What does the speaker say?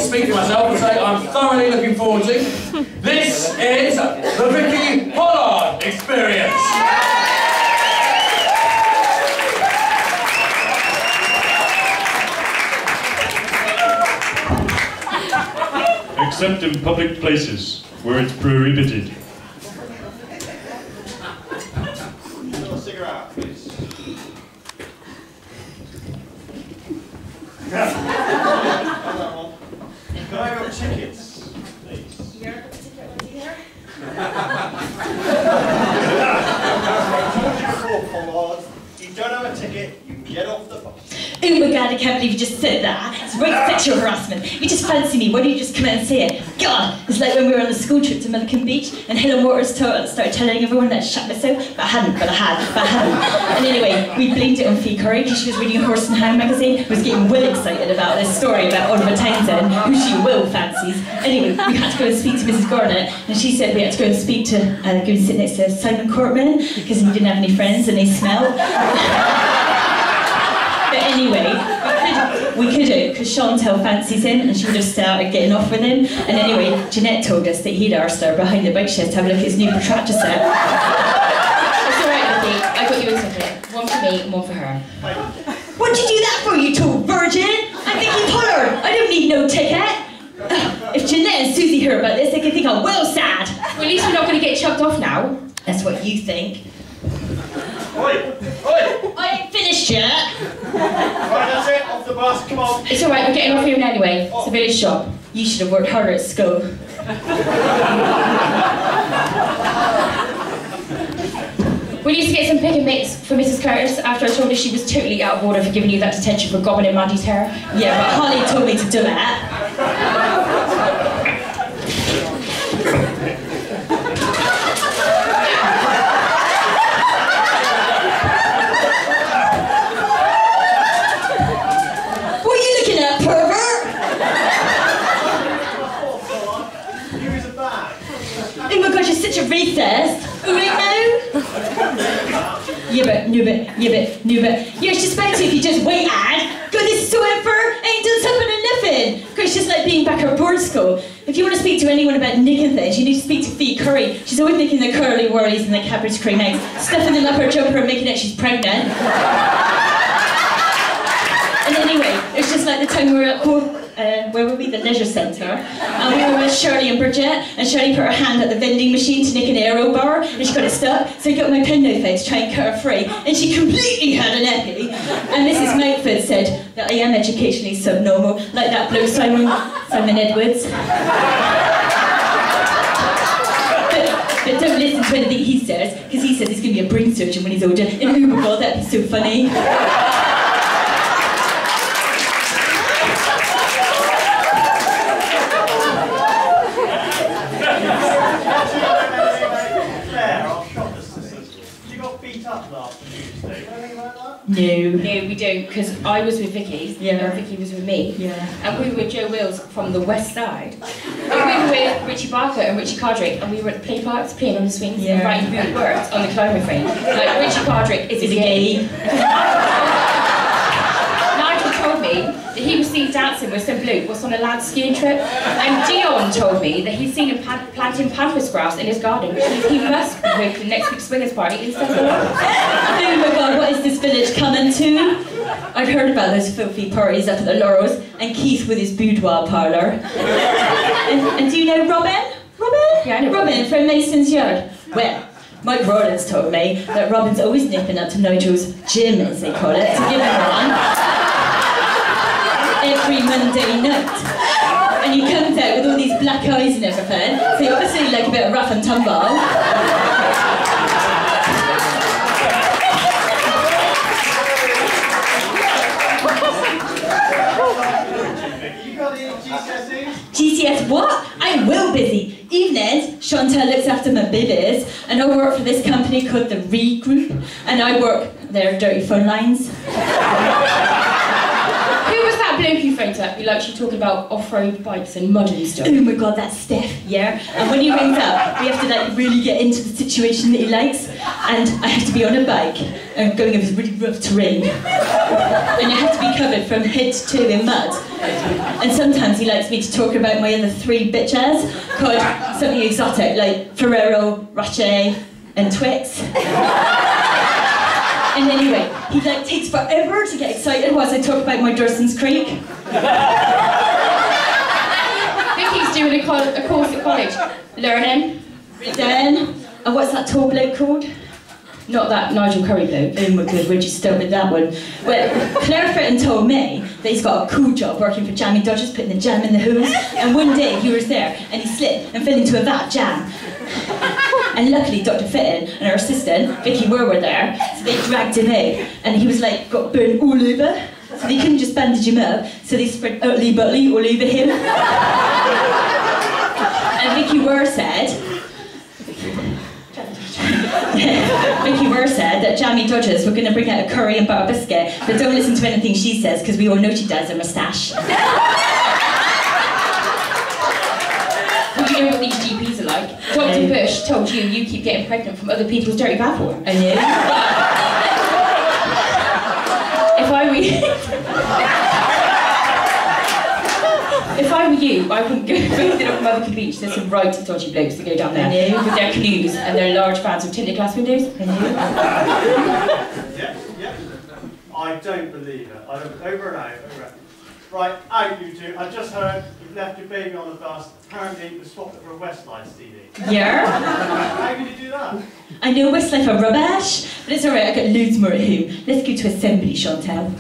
speak for myself and say I'm thoroughly looking forward to. This is the Vicky Pollard experience. Except in public places where it's prohibited. A cigarette, please. Can I have tickets, please? You're a ticket lady here? Pollard. You don't have a ticket, you can get off the bus. Oh my god, I can't believe you just said that. It's right sexual harassment. You just fancy me, why don't you just come out and say it? God, it's like when we were on the school trip to Milliken Beach and Helen Waters started telling everyone that I shot myself, but I hadn't. And anyway, we blamed it on Fee Curry because she was reading a Horse and Hound magazine, was getting well excited about this story about Oliver Townsend, who she well fancies. Anyway, we had to go and speak to Mrs. Garnett, and she said we had to go and speak to, go and sit next to Simon Courtman, because he didn't have any friends and they smelled. But anyway, we couldn't, because Chantal fancies him and she would have started getting off with him. And anyway, Jeanette told us that he'd asked her behind the bike shed to have a look at his new protractor set. It's alright, Vicky. I got you a ticket. One for me and one for her. What'd you do that for, you tall virgin? I'm Vicky Pollard. I don't need no ticket. If Jeanette and Susie hear about this, they could think I'm well sad. Well, at least we're not going to get chucked off now. That's what you think. Oi! I ain't finished yet. Right, that's it, off the bus, come on. It's alright, we're getting off here anyway. It's a village shop. You should have worked harder at school. We used to get some pick and mix for Mrs. Curtis after I told her she was totally out of order for giving you that detention for gobbing in Mandy's hair. Yeah, but Holly told me to do that. Recess? Oh, right now? Yeah, but, you're suspected if you just wait, Ad. God, this is so unfair. I ain't done something or nothing. Because it's just like being back at board school. If you want to speak to anyone about nicking things, you need to speak to Fee Curry. She's always nicking the curly whirlies and the Cadbury's cream eggs, stuffing them up her jumper and making it she's pregnant. And anyway, it's just like the time we were at where were we? The leisure centre. And we were with Shirley and Bridget, and Shirley put her hand at the vending machine to nick an aero bar, and she got it stuck, so I got my penknife out to try and cut her free, and she completely had an epi. And Mrs. Mountford said that I am educationally subnormal, like that bloke Simon Edwards. But don't listen to anything he says, because he says he's going to be a brain surgeon when he's older, and oh my god, that'd be so funny. No, we don't, because I was with Vicky, and Vicky was with me, and we were with Joe Wills from the West Side, and we were with Richie Barker and Richie Cardrick, and we were at the play parks playing on the swings and writing rude words on the climbing frame. Like, Richie Cardrick is a gay. Nigel told me that he was seen dancing with some bloke was on a lad skiing trip, and Dion told me that he'd seen him planting pampas grass in his garden, which means he must be with the next week's swingers party in Central London. Oh my god, what is this village coming to? I've heard about those filthy parties up at the Laurels, and Keith with his boudoir parlour. And do you know Robin? Robin? Yeah, I know Robin from Mason's Yard. Well, Mike Rawlins told me that Robin's always nipping up to Nigel's gym, as they call it, to give him one. Every Monday night. And he comes out with all these black eyes and everything, so he obviously like a bit of rough and tumble. You got any GCSEs? GCS what? I'm well busy. Evenings, Chantal looks after my babies, and I work for this company called the Re Group, and I work their dirty phone lines. Bloke you phoned up, you like you talking about off-road bikes and mud and stuff. Oh my god, that's Steph, yeah? And when he rings up, we have to like really get into the situation that he likes, and I have to be on a bike, going over really rough terrain. And you have to be covered from head to toe in mud. And sometimes he likes me to talk about my other 3 bitches, called something exotic, like Ferrero, Rocher, and Twix. And anyway, he takes forever to get excited whilst I talk about my Durson's Creek. Vicky's doing a course at college. Learning. Then, and what's that tall bloke called? Not that Nigel Curry bloke. Oh my god, where'd you start with that one? Well, Claire Fritton told me that he's got a cool job working for Jammy Dodgers, putting the jam in the hose. And one day he was there and he slipped and fell into a vat of jam. And luckily Dr. Fitton and her assistant, Vicky, were there, so they dragged him out. And he was like, got burned all over. So they couldn't just bandage him up, so they spread Uttley Buttley all over him. And Vicky said that Jammy Dodgers were going to bring out a curry and butter biscuit, but don't listen to anything she says, because we all know she does a moustache. Well, you know what these GPs are like. Dr. Bush told you keep getting pregnant from other people's dirty bathwater. I know. If I were you, I wouldn't go bathing up Mothercombe Beach. There's some right dodgy blokes that go down there with their canoes and their large fans with tinted glass windows. Yeah. I don't believe it. I looked over and out. Right, out you two. I just heard you've left your baby on the bus. Apparently you swapped it for a Westlife CD. Yeah? How can you do that? I know Westlife are rubbish, but it's alright, I've got loads more at home. Let's go to assembly, Chantal.